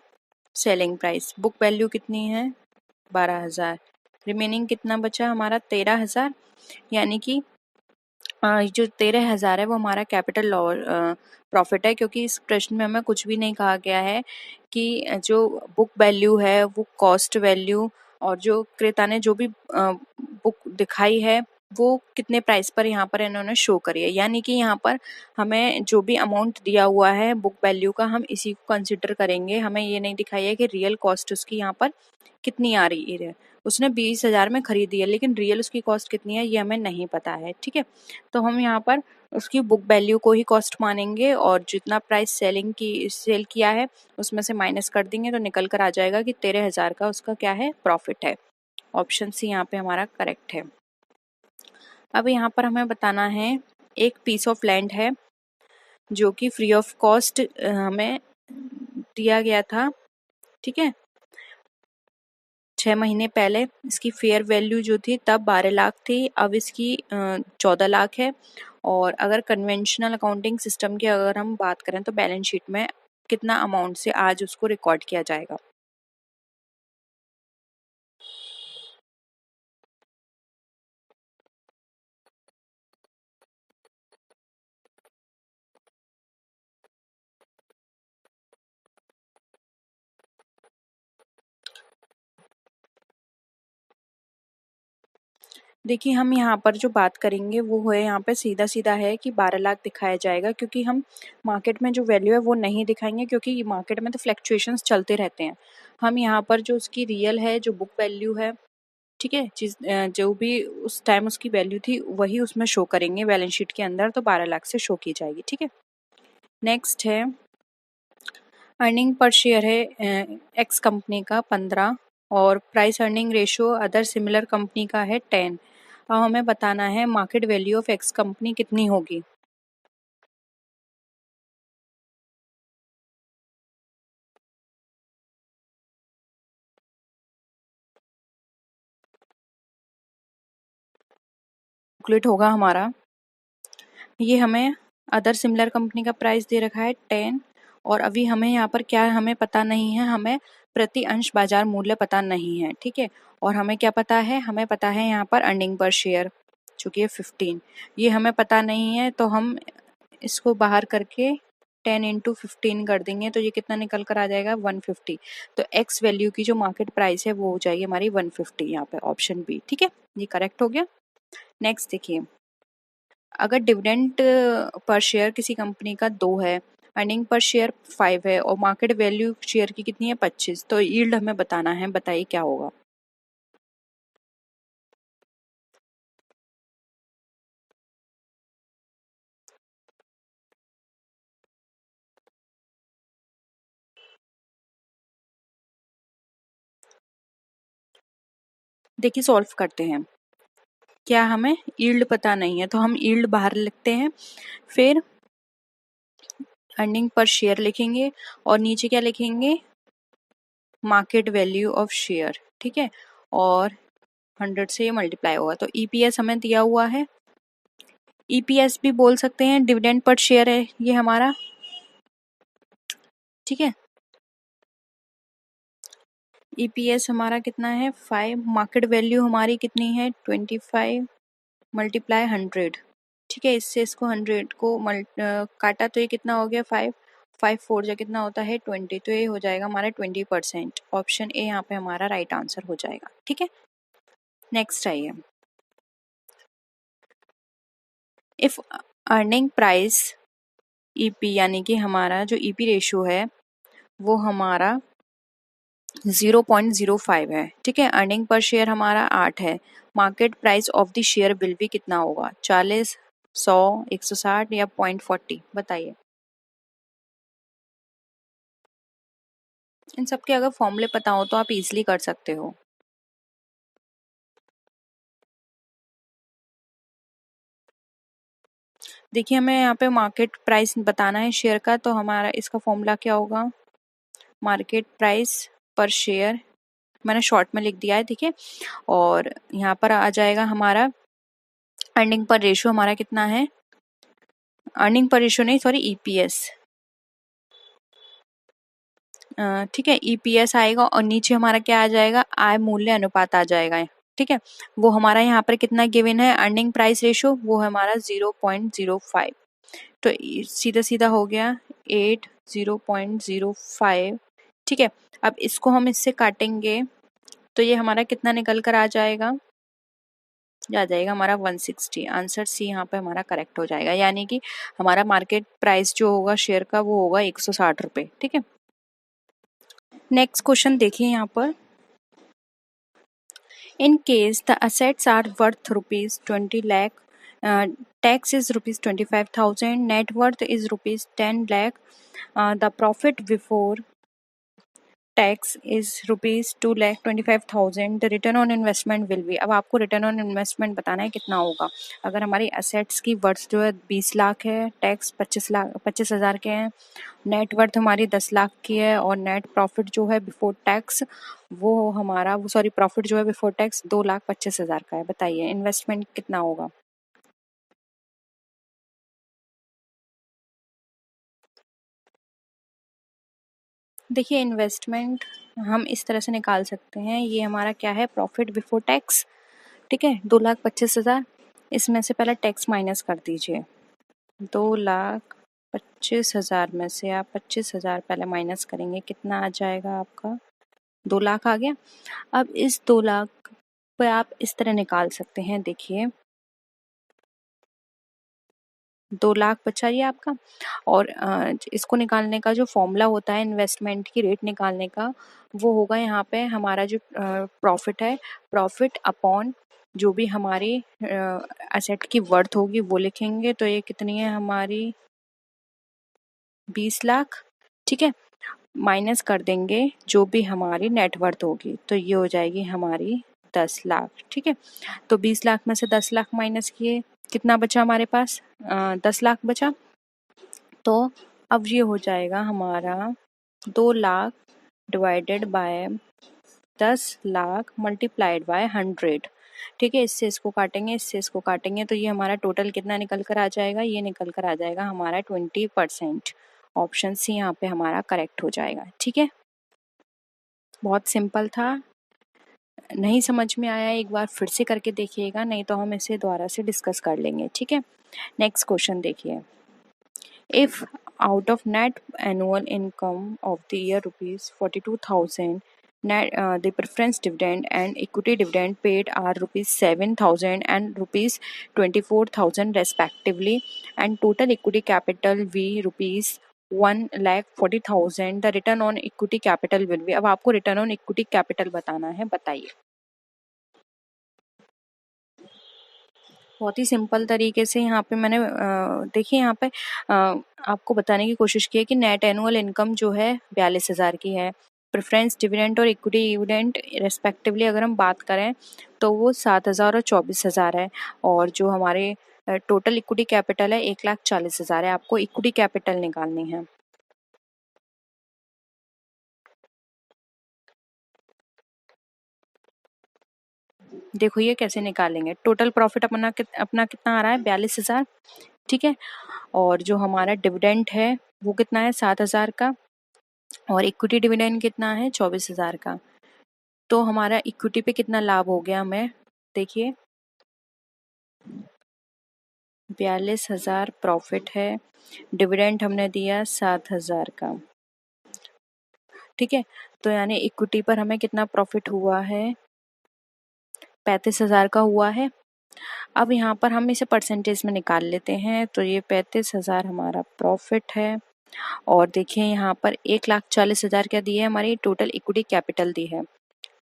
सेलिंग प्राइस, बुक वैल्यू कितनी है 12,000, रिमेनिंग कितना बचा हमारा 13,000, यानी कि जो 13,000 है वो हमारा कैपिटल प्रॉफिट है, क्योंकि इस प्रश्न में हमें कुछ भी नहीं कहा गया है कि जो बुक वैल्यू है वो कॉस्ट वैल्यू और जो क्रेता ने जो भी बुक दिखाई है वो कितने प्राइस पर यहाँ पर इन्होंने शो करी है, यानी कि यहाँ पर हमें जो भी अमाउंट दिया हुआ है बुक वैल्यू का हम इसी को कंसिडर करेंगे। हमें ये नहीं दिखाई है कि रियल कॉस्ट उसकी यहाँ पर कितनी आ रही है। उसने 20,000 में खरीदी है लेकिन रियल उसकी कॉस्ट कितनी है ये हमें नहीं पता है। ठीक है, तो हम यहाँ पर उसकी बुक वैल्यू को ही कॉस्ट मानेंगे और जितना प्राइस सेल किया है उसमें से माइनस कर देंगे तो निकल कर आ जाएगा कि 13,000 का उसका क्या है प्रॉफिट है। ऑप्शन सी यहाँ पे हमारा करेक्ट है। अब यहाँ पर हमें बताना है, एक पीस ऑफ लैंड है जो कि फ्री ऑफ कॉस्ट हमें दिया गया था। ठीक है, 6 महीने पहले इसकी फेयर वैल्यू जो थी तब 12 लाख थी, अब इसकी 14 लाख है। और अगर कन्वेंशनल अकाउंटिंग सिस्टम की अगर हम बात करें तो बैलेंस शीट में कितना अमाउंट से आज उसको रिकॉर्ड किया जाएगा। देखिए हम यहाँ पर जो बात करेंगे वो है यहाँ पे सीधा सीधा है कि 12 लाख दिखाया जाएगा, क्योंकि हम मार्केट में जो वैल्यू है वो नहीं दिखाएंगे क्योंकि मार्केट में तो फ्लक्चुएशंस चलते रहते हैं। हम यहाँ पर जो उसकी रियल है जो बुक वैल्यू है, ठीक है, जो भी उस टाइम उसकी वैल्यू थी वही उसमें शो करेंगे बैलेंस शीट के अंदर, तो 12 लाख से शो की जाएगी। ठीक है, नेक्स्ट है अर्निंग पर शेयर है एक्स कंपनी का 15 और price earning ratio other similar company का है 10। अब हमें बताना है market value of x company कितनी होगी। कैलकुलेट होगा हमारा, ये हमें अदर सिमिलर कंपनी का प्राइस दे रखा है 10 और अभी हमें यहाँ पर क्या हमें पता नहीं है, हमें प्रति अंश बाजार मूल्य पता नहीं है। ठीक है, और हमें क्या पता है, हमें पता है यहाँ पर अर्निंग पर शेयर जो कि है 15, ये हमें पता नहीं है तो हम इसको बाहर करके 10 × 15 कर देंगे तो ये कितना निकल कर आ जाएगा 150। तो एक्स वैल्यू की जो मार्केट प्राइस है वो हो जाएगी हमारी 150, यहाँ पे ऑप्शन बी। ठीक है, ये करेक्ट हो गया। नेक्स्ट देखिए, अगर डिविडेंड पर शेयर किसी कंपनी का 2 है, अर्निंग पर शेयर 5 है और मार्केट वैल्यू शेयर की कितनी है 25, तो यील्ड हमें बताना है, बताइए क्या होगा। देखिए सॉल्व करते हैं, क्या हमें यील्ड पता नहीं है तो हम यील्ड बाहर लिखते हैं, फिर अर्निंग पर शेयर लिखेंगे और नीचे क्या लिखेंगे मार्केट वैल्यू ऑफ शेयर। ठीक है, और 100 से मल्टीप्लाई होगा तो ईपीएस हमें दिया हुआ है, EPS भी बोल सकते हैं, डिविडेंड पर शेयर है ये हमारा, ठीक है। EPS हमारा कितना है 5, मार्केट वैल्यू हमारी कितनी है 25 मल्टीप्लाई 100, ठीक है। इससे इसको 100 को काटा तो ये कितना हो गया 5, 5 4 जा कितना होता है 20, तो ये हो जाएगा हमारा 20%। ऑप्शन ए यहाँ पे हमारा राइट आंसर हो जाएगा, ठीक है। नेक्स्ट आइए, इफ अर्निंग प्राइस ईपी यानी कि हमारा जो ईपी रेशियो है वो हमारा 0.05 है, ठीक है। अर्निंग पर शेयर हमारा 8 है, market price of the share will भी कितना होगा 40, 100, 160 या 0.40, बताइए। इन सब के अगर फॉर्मूले पता हो तो आप इजीली कर सकते हो। देखिए हमें यहाँ पे मार्केट प्राइस बताना है शेयर का, तो हमारा इसका फॉर्मूला क्या होगा, मार्केट प्राइस पर शेयर, मैंने शॉर्ट में लिख दिया है, ठीक है। और यहाँ पर आ जाएगा हमारा अर्निंग पर रेशियो हमारा कितना है, अर्निंग पर रेशियो नहीं सॉरी ईपीएस, ठीक है। ईपीएस आएगा और नीचे हमारा क्या आ जाएगा, आय मूल्य अनुपात आ जाएगा, ठीक है। वो हमारा यहाँ पर कितना गिवन है, अर्निंग प्राइस रेशियो वो है हमारा 0.05, तो सीधा सीधा हो गया 8 0.05, ठीक है। अब इसको हम इससे काटेंगे तो ये हमारा कितना निकल कर आ जाएगा, आ जाएगा हमारा 160। आंसर सी यहाँ पे हमारा करेक्ट हो जाएगा, यानी कि हमारा मार्केट प्राइस जो होगा शेयर का वो होगा 160 रुपये, ठीक है। नेक्स्ट क्वेश्चन देखिए यहाँ पर, in case the assets are worth rupees 20 lakh, tax is rupees 25,000, net worth is rupees 10 lakh, the profit before tax is rupees 2,25,000, the return on investment will be. अब आपको रिटर्न ऑन इन्वेस्टमेंट बताना है कितना होगा। अगर हमारी असेट्स की वर्थ जो है 20 लाख है, टैक्स 25,000 के हैं, नेट वर्थ हमारी 10 लाख की है और नेट प्रॉफिट जो है बिफोर टैक्स वो हमारा वो सॉरी प्रॉफिट जो है बिफोर टैक्स 2,25,000 का है, बताइए इन्वेस्टमेंट कितना होगा। देखिए इन्वेस्टमेंट हम इस तरह से निकाल सकते हैं, ये हमारा क्या है प्रॉफिट बिफोर टैक्स, ठीक है 2,25,000, इसमें से पहले टैक्स माइनस कर दीजिए, 2,25,000 में से आप 25,000 पहले माइनस करेंगे, कितना आ जाएगा आपका 2 लाख आ गया। अब इस 2 लाख पे आप इस तरह निकाल सकते हैं, देखिए 2 लाख बचा ये आपका, और इसको निकालने का जो फॉर्मूला होता है इन्वेस्टमेंट की रेट निकालने का वो होगा यहाँ पे हमारा जो प्रॉफिट है, प्रॉफिट अपॉन जो भी हमारी एसेट की वर्थ होगी वो लिखेंगे, तो ये कितनी है हमारी 20 लाख, ठीक है। माइनस कर देंगे जो भी हमारी नेटवर्थ होगी, तो ये हो जाएगी हमारी 10 लाख, ठीक है। तो 20 लाख में से 10 लाख माइनस किए, कितना बचा हमारे पास 10 लाख बचा, तो अब ये हो जाएगा हमारा 2 lakh divided by 10 lakh multiplied by 100, ठीक है। इससे इसको काटेंगे, इससे इसको काटेंगे, तो ये हमारा टोटल कितना निकल कर आ जाएगा, ये निकल कर आ जाएगा हमारा 20%। ऑप्शन सी यहाँ पे हमारा करेक्ट हो जाएगा, ठीक है। बहुत सिंपल था, नहीं समझ में आया एक बार फिर से करके देखिएगा, नहीं तो हम इसे दोबारा से डिस्कस कर लेंगे, ठीक है। नेक्स्ट क्वेश्चन देखिए, if out of net annual income of the year rupees 42,000, net the preference dividend and equity dividend paid are rupees 7,000 and rupees 24,000 respectively, and total equity capital v rupees 1,40,000, the return on equity capital will be। अब आपको रिटर्न ऑन इक्विटी कैपिटल बताना है, बताइए। बहुत ही सिंपल तरीके से यहाँ पे मैंने देखिए यहाँ पे आपको बताने की कोशिश की है कि नेट एनुअल इनकम जो है 42,000 की है, प्रेफरेंस डिविडेंड और इक्विटी डिविडेंड रेस्पेक्टिवली अगर हम बात करें तो वो 7,000 और 24,000 है, और जो हमारे टोटल इक्विटी कैपिटल है 1,40,000 है। आपको इक्विटी कैपिटल निकालनी है। देखो ये कैसे निकालेंगे, टोटल प्रॉफिट अपना अपना कितना आ रहा है 42,000, ठीक है। और जो हमारा डिविडेंड है वो कितना है 7,000 का, और इक्विटी डिविडेंड कितना है 24,000 का। तो हमारा इक्विटी पे कितना लाभ हो गया हमें, देखिए 42,000 प्रॉफिट है, डिविडेंड हमने दिया 7,000 का, ठीक है। तो यानी इक्विटी पर हमें कितना प्रॉफिट हुआ है 35,000 का हुआ है। अब यहाँ पर हम इसे परसेंटेज में निकाल लेते हैं, तो ये 35,000 हमारा प्रॉफिट है। और देखिए यहाँ पर 1,40,000 क्या दी है, हमारी टोटल इक्विटी कैपिटल दी है।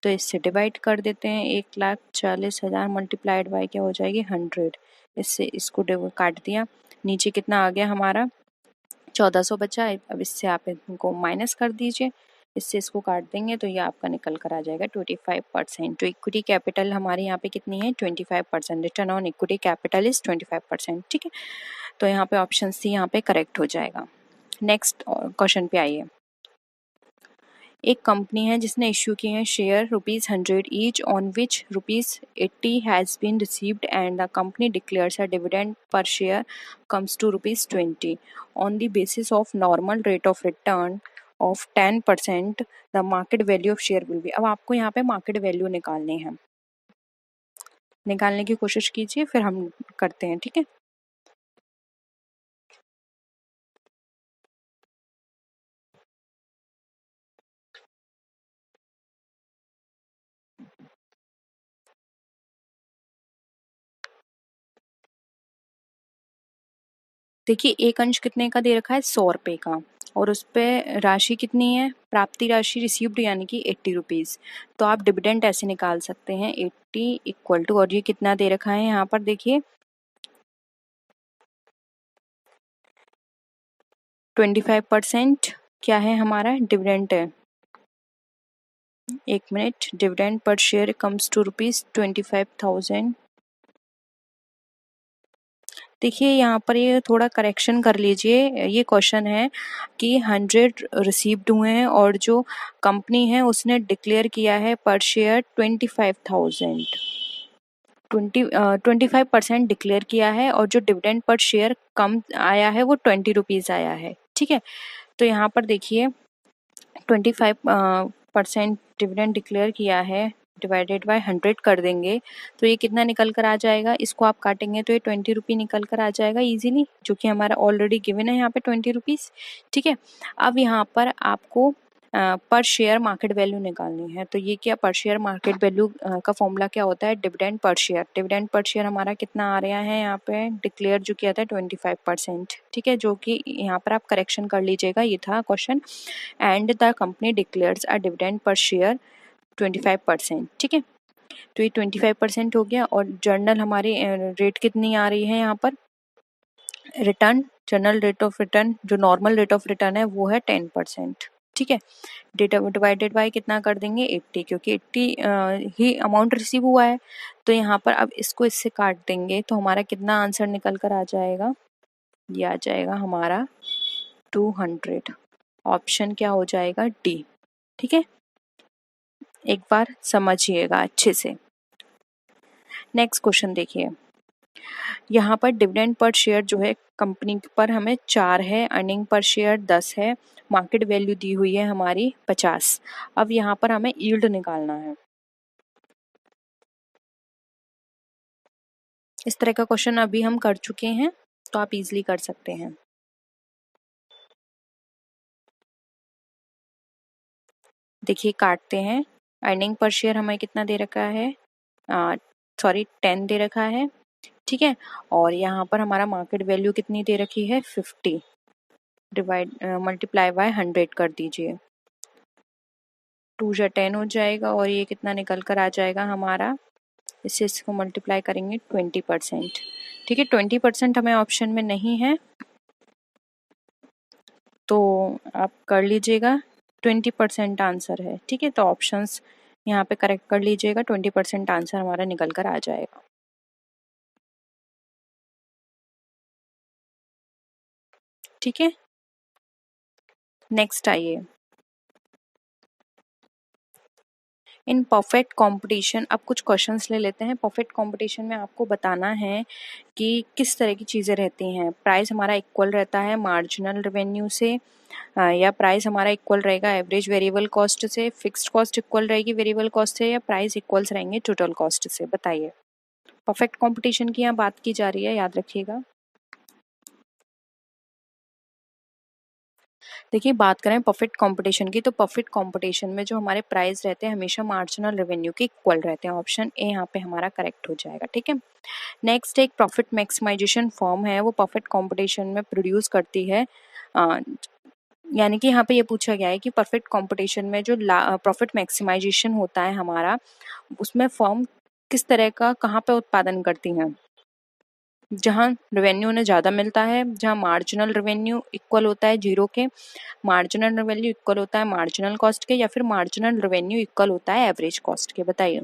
तो इससे डिवाइड कर देते हैं, 1,40,000 मल्टीप्लाइड बाय क्या हो जाएगी 100। इससे इसको काट दिया, नीचे कितना आ गया हमारा 1,400 बचा है। अब इससे आप इनको माइनस कर दीजिए, इससे इसको काट देंगे तो ये आपका निकल कर आ जाएगा 25%। तो इक्विटी कैपिटल हमारे यहाँ पे कितनी है 25%, return on equity capital is 25%, ठीक है। तो यहाँ पे ऑप्शन सी यहाँ पे करेक्ट हो जाएगा। नेक्स्ट क्वेश्चन पे आइए। एक कंपनी है जिसने इश्यू किए हैं share ₹100 each, on which ₹80 has been received and the company declares a dividend per share comes to ₹20 on the basis of normal rate of return of 10%, the market value of share will be. अब आपको यहाँ पे मार्केट वैल्यू निकालनी है, निकालने की कोशिश कीजिए फिर हम करते हैं, ठीक है। देखिए एक अंश कितने का दे रखा है 100 रुपये का, और उस पे राशि कितनी है, प्राप्ति राशि रिसीव्ड यानी कि 80 रुपीज़। तो आप डिविडेंड ऐसे निकाल सकते हैं 80 इक्वल टू, और ये कितना दे रखा है यहाँ पर देखिए 25% क्या है हमारा डिविडेंड है। एक minute, dividend per share comes to ₹25,000। देखिए यहाँ पर ये थोड़ा करेक्शन कर लीजिए, ये क्वेश्चन है कि 100 रिसीव्ड हुए हैं और जो कंपनी है उसने डिक्लेयर किया है पर शेयर 25,000, 25% डिक्लेयर किया है, और जो डिविडेंड पर शेयर कम आया है वो 20 रुपीज़ आया है, ठीक है। तो यहाँ पर देखिए 25% डिविडेंड डिक्लेयर किया है, डिवाइडेड बाय 100 कर देंगे तो ये कितना निकल कर आ जाएगा, इसको आप काटेंगे तो ये 20 रुपये निकल कर आ जाएगा इजीली, जो कि हमारा ऑलरेडी गिवन है यहाँ पे 20 रुपीज़, ठीक है। अब यहाँ पर आपको पर शेयर मार्केट वैल्यू निकालनी है। तो ये क्या, पर शेयर मार्केट वैल्यू का फॉर्मूला क्या होता है, dividend per share. Dividend per share हमारा कितना आ रहा है यहाँ पे डिक्लेयर जो किया था 25%, ठीक है, जो कि यहाँ पर आप करेक्शन कर लीजिएगा, ये था question. And the company declares a dividend per share 25%, ठीक है। तो ये 25% हो गया, और जर्नल हमारी रेट कितनी आ रही है यहाँ पर, return general rate of return जो नॉर्मल रेट ऑफ रिटर्न है वो है 10%, ठीक है। डेटा डिवाइडेड बाय कितना कर देंगे 80, क्योंकि 80 ही अमाउंट रिसीव हुआ है। तो यहाँ पर अब इसको इससे काट देंगे तो हमारा कितना आंसर निकल कर आ जाएगा, ये आ जाएगा हमारा 200। ऑप्शन क्या हो जाएगा डी, ठीक है। एक बार समझिएगा अच्छे से। नेक्स्ट क्वेश्चन देखिए, यहाँ पर डिविडेंड पर शेयर जो है कंपनी पर हमें 4 है, अर्निंग पर शेयर 10 है, मार्केट वैल्यू दी हुई है हमारी 50। अब यहाँ पर हमें यील्ड निकालना है। इस तरह का क्वेश्चन अभी हम कर चुके हैं, तो आप इजीली कर सकते हैं। देखिए काटते हैं, अर्निंग पर शेयर हमें कितना दे रखा है, सॉरी 10 दे रखा है, ठीक है। और यहाँ पर हमारा मार्केट वैल्यू कितनी दे रखी है 50, डिवाइड मल्टीप्लाई बाय 100 कर दीजिए, 2 या 10 हो जाएगा, और ये कितना निकल कर आ जाएगा हमारा, इससे इसको मल्टीप्लाई करेंगे 20%, ठीक है। 20% हमें ऑप्शन में नहीं है तो आप कर लीजिएगा, 20% आंसर है, ठीक है। तो ऑप्शंस यहाँ पे करेक्ट कर लीजिएगा, 20% आंसर हमारा निकल कर आ जाएगा, ठीक है। नेक्स्ट आइए, इन परफेक्ट कंपटीशन अब कुछ क्वेश्चंस ले लेते हैं। परफेक्ट कंपटीशन में आपको बताना है कि किस तरह की चीज़ें रहती हैं। प्राइस हमारा इक्वल रहता है मार्जिनल रेवेन्यू से, या प्राइस हमारा इक्वल रहेगा एवरेज वेरिएबल कॉस्ट से, फिक्स्ड कॉस्ट इक्वल रहेगी वेरिएबल कॉस्ट से, या प्राइस इक्वल्स रहेंगे टोटल कॉस्ट से। बताइए। परफेक्ट कंपटीशन की यहाँ बात की जा रही है, याद रखिएगा। देखिए, बात करें परफेक्ट कंपटीशन की, तो परफेक्ट कंपटीशन में जो हमारे प्राइस रहते हैं हमेशा मार्जिनल रेवेन्यू के इक्वल रहते हैं। ऑप्शन ए यहाँ पे हमारा करेक्ट हो जाएगा। ठीक है। नेक्स्ट एक प्रॉफिट मैक्सिमाइजेशन फर्म है, वो परफेक्ट कंपटीशन में प्रोड्यूस करती है, यानी कि यहाँ पे ये पूछा गया है कि परफेक्ट कंपटीशन में जो प्रॉफिट मैक्सिमाइजेशन होता है हमारा, उसमें फर्म किस तरह का कहाँ पे उत्पादन करती हैं। जहाँ रेवेन्यू उन्हें ज़्यादा मिलता है, जहाँ मार्जिनल रेवेन्यू इक्वल होता है जीरो के, मार्जिनल रेवेन्यू इक्वल होता है मार्जिनल कॉस्ट के, या फिर मार्जिनल रेवेन्यू इक्वल होता है एवरेज कॉस्ट के। बताइए।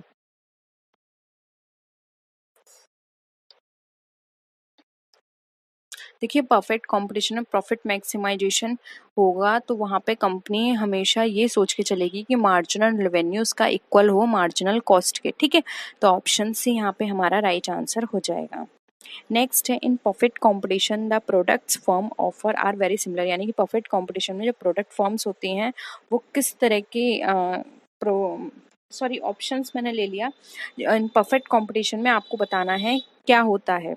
देखिए, परफेक्ट कंपटीशन में प्रॉफिट मैक्सिमाइजेशन होगा तो वहाँ पे कंपनी हमेशा ये सोच के चलेगी कि मार्जिनल रेवेन्यू उसका इक्वल हो मार्जिनल कॉस्ट के। ठीक है। तो ऑप्शन सी यहाँ पे हमारा राइट आंसर हो जाएगा। नेक्स्ट है, in perfect competition the products firm offer are very similar, यानी कि परफेक्ट कंपटीशन में जो प्रोडक्ट फर्म्स होती हैं वो किस तरह की सॉरी, ऑप्शंस मैंने ले लिया। इन परफेक्ट कंपटीशन में आपको बताना है क्या होता है।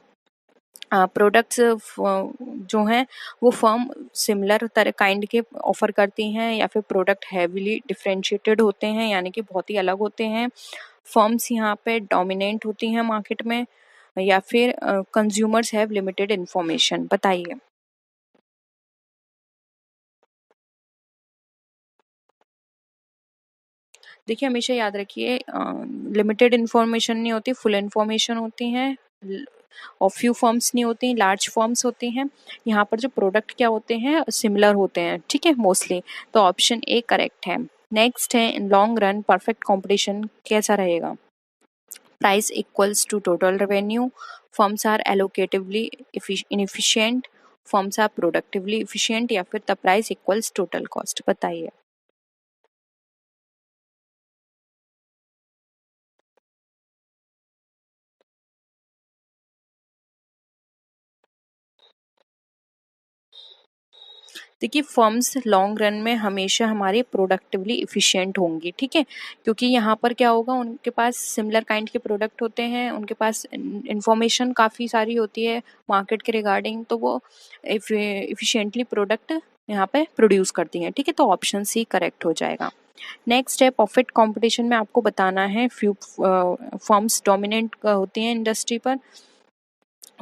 प्रोडक्ट्स जो हैं वो फर्म सिमिलर तरह काइंड के ऑफर करती हैं, या फिर प्रोडक्ट हैवीली डिफरेंशिएटेड होते हैं, यानी कि बहुत ही अलग होते हैं। फर्म्स यहाँ पे डोमिनेंट होती हैं मार्केट में, या फिर कंज्यूमर्स हैव लिमिटेड इंफॉर्मेशन। बताइए। देखिए, हमेशा याद रखिए, लिमिटेड इंफॉर्मेशन नहीं होती, फुल इंफॉर्मेशन होती हैं, और फ्यू फर्म्स नहीं होती, लार्ज फर्म्स होती हैं। यहाँ पर जो प्रोडक्ट क्या होते हैं सिमिलर होते हैं। ठीक है, मोस्टली। तो ऑप्शन ए करेक्ट है। नेक्स्ट है, in long run perfect competition कैसा रहेगा। Price equals to total revenue, firms are allocatively inefficient, firms are productively efficient, या फिर the price equals total cost. बताइए। देखिए, फर्म्स लॉन्ग रन में हमेशा हमारे प्रोडक्टिवली इफिशिएंट होंगी। ठीक है, क्योंकि यहाँ पर क्या होगा, उनके पास सिमिलर काइंड के प्रोडक्ट होते हैं, उनके पास इंफॉर्मेशन काफ़ी सारी होती है मार्केट के रिगार्डिंग, तो वो इफिशिएंटली प्रोडक्ट यहाँ पे प्रोड्यूस करती हैं। ठीक है, तो ऑप्शन सी करेक्ट हो जाएगा। नेक्स्ट है, प्रॉफिट कंपटीशन में आपको बताना है फ्यू फर्म्स डोमिनेंट होती हैं इंडस्ट्री पर।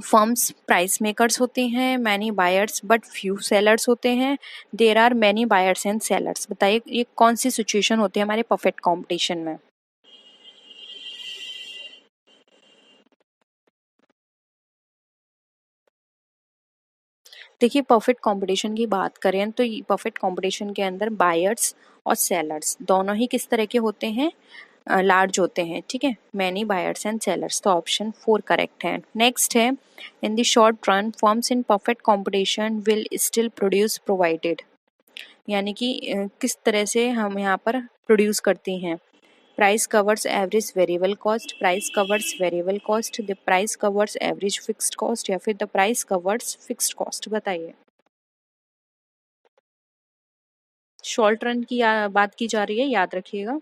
फर्म्स प्राइस मेकर्स होती हैं, many buyers but few sellers होते हैं, there are many buyers and sellers. बताइए, ये कौन सी सिचुएशन होती है हमारे परफेक्ट कंपटीशन में। देखिए, परफेक्ट कंपटीशन की बात करें तो परफेक्ट कंपटीशन के अंदर बायर्स और सेलर्स दोनों ही किस तरह के होते हैं, लार्ज होते हैं। ठीक है, मैनी बायर्स एंड सेलर्स, तो ऑप्शन फोर करेक्ट है। नेक्स्ट है, in the short run firms in perfect competition will still produce provided, यानी कि किस तरह से हम यहाँ पर प्रोड्यूस करती हैं। Price covers average variable cost, price covers variable cost, the price covers average fixed cost, या फिर the price covers fixed cost. बताइए। शॉर्ट रन की बात की जा रही है, याद रखिएगा।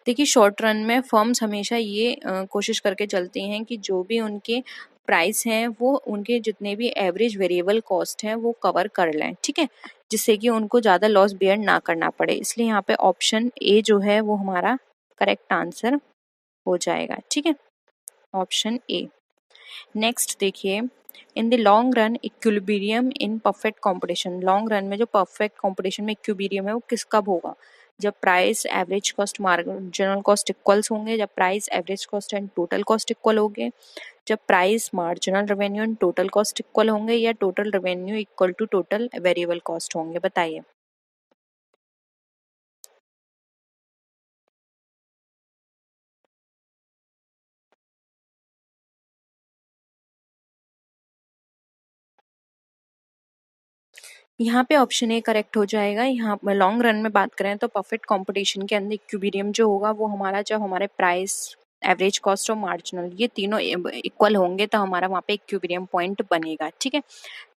देखिए, शॉर्ट रन में फर्म्स हमेशा ये कोशिश करके चलती हैं कि जो भी उनके प्राइस हैं वो उनके जितने भी एवरेज वेरिएबल कॉस्ट हैं वो कवर कर लें। ठीक है, जिससे कि उनको ज़्यादा लॉस बेयर ना करना पड़े। इसलिए यहाँ पे ऑप्शन ए जो है वो हमारा करेक्ट आंसर हो जाएगा। ठीक है, ऑप्शन ए। नेक्स्ट देखिए, in the long run equilibrium in perfect competition, long run में जो परफेक्ट कंपटीशन में इक्विलिब्रियम है वो किस कब होगा। जब price average cost marginal cost equals होंगे, जब price average cost and total cost equal होंगे, जब price marginal revenue and total cost equal होंगे, या total revenue equal to total variable cost होंगे। बताइए। यहाँ पे ऑप्शन ए करेक्ट हो जाएगा। यहाँ लॉन्ग रन में बात करें तो परफेक्ट कंपटीशन के अंदर इक्विलिब्रियम जो होगा वो हमारा, जब हमारे प्राइस, एवरेज कॉस्ट और मार्जिनल ये तीनों इक्वल होंगे तो हमारा वहाँ पे इक्विलिब्रियम पॉइंट बनेगा। ठीक है,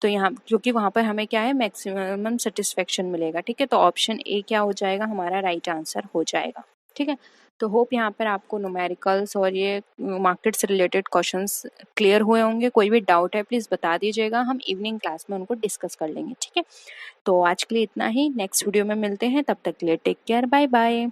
तो यहाँ क्योंकि वहाँ पर हमें क्या है, मैक्सिमम सेटिस्फेक्शन मिलेगा। ठीक है, तो ऑप्शन ए क्या हो जाएगा, हमारा राइट आंसर हो जाएगा। ठीक है, तो होप यहाँ पर आपको न्यूमेरिकल्स और ये मार्केट से रिलेटेड क्वेश्चंस क्लियर हुए होंगे। कोई भी डाउट है प्लीज़ बता दीजिएगा, हम इवनिंग क्लास में उनको डिस्कस कर लेंगे। ठीक है, तो आज के लिए इतना ही, नेक्स्ट वीडियो में मिलते हैं, तब तक के लिए टेक केयर, बाय बाय।